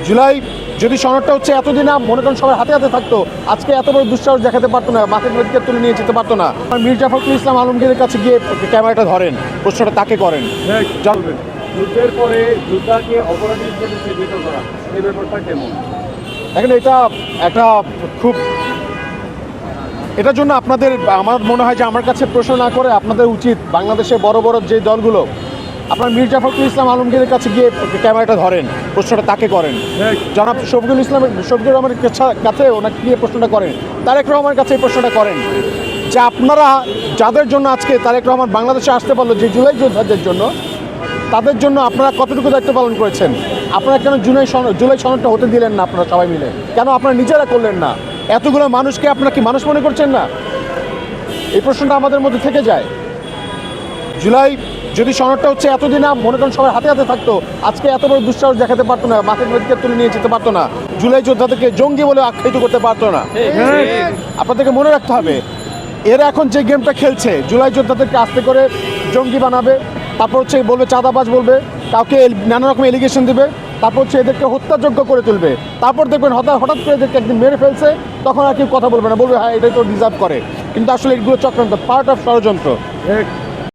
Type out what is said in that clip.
জুলাই যদি সনদটা হচ্ছে এতদিন মনে করেন সবার হাতে হাতে থাকতো, আজকে এত বড় দুঃসাহস দেখাতে পারতো না, মাথার মেডিকেল তুলে নিয়ে যেতে পারতো না। মীর জাফরুল ইসলাম আলমগীরের কাছে গিয়ে ক্যামেরাটা ধরেন, প্রশ্নটা তাকে করেন। জানবেন যুদ্ধের পরে যোদ্ধাকে অপরাধী হিসেবে চিহ্নিত করা, এই ব্যাপারটা কেমন? এখন এটা একটা খুব, এটার জন্য আপনাদের, আমার মনে হয় যে আমার কাছে প্রশ্ন না করে আপনাদের উচিত বাংলাদেশে বড় বড় যে দলগুলো, আপনার মীর জাফরুল ইসলাম আলমগীরের কাছে গিয়ে ক্যামেরাটা ধরেন, প্রশ্নটা তাকে করেন। জনাব শফিকুর রহমানের কাছে ওনাকে গিয়ে প্রশ্নটা করেন, তারেক রহমানের কাছে এই প্রশ্নটা করেন যে আপনারা যাদের জন্য আজকে তারেক রহমান বাংলাদেশে আসতে পারলো, যে জুলাই যোদ্ধাদের জন্য, তাদের জন্য আপনারা কতটুকু দায়িত্ব পালন করেছেন? আপনারা কেন জুলাই সনদটা হতে দিলেন না? আপনারা সবাই মিলে কেন আপনারা নিজেরা করলেন না? এতগুলো মানুষকে আপনারা কি মানুষ মনে করছেন না? এই প্রশ্নটা আমাদের মধ্যে থেকে যায়। জুলাই যদি সনদটা হচ্ছে এতদিন মনে করেন সবার হাতে হাতে থাকতো, আজকে এত বড় দুঃসাহস দেখাতে পারতো না, মাথার মেডিকেল তুলে নিয়ে যেতে পারতো না, জুলাই যোদ্ধাদেরকে জঙ্গি বলে আখ্যায়িত করতে পারতো না। আপনাদেরকে মনে রাখতে হবে, এরা এখন যে গেমটা খেলছে, জুলাই যোদ্ধাদেরকে আস্তে করে জঙ্গি বানাবে, তারপর হচ্ছে বলবে চাঁদাবাজ, বলবে কাউকে নানা রকম এলিগেশন দেবে, তারপর হচ্ছে এদেরকে হত্যাযোগ্য করে তুলবে, তারপর দেখবেন হঠাৎ করে এদেরকে একদিন মেরে ফেলছে, তখন আর কেউ কথা বলবে না, বলবে হ্যাঁ এটাই তো ডিজার্ভ করে। কিন্তু আসলে এগুলো চক্রান্ত, পার্ট অফ ষড়যন্ত্র।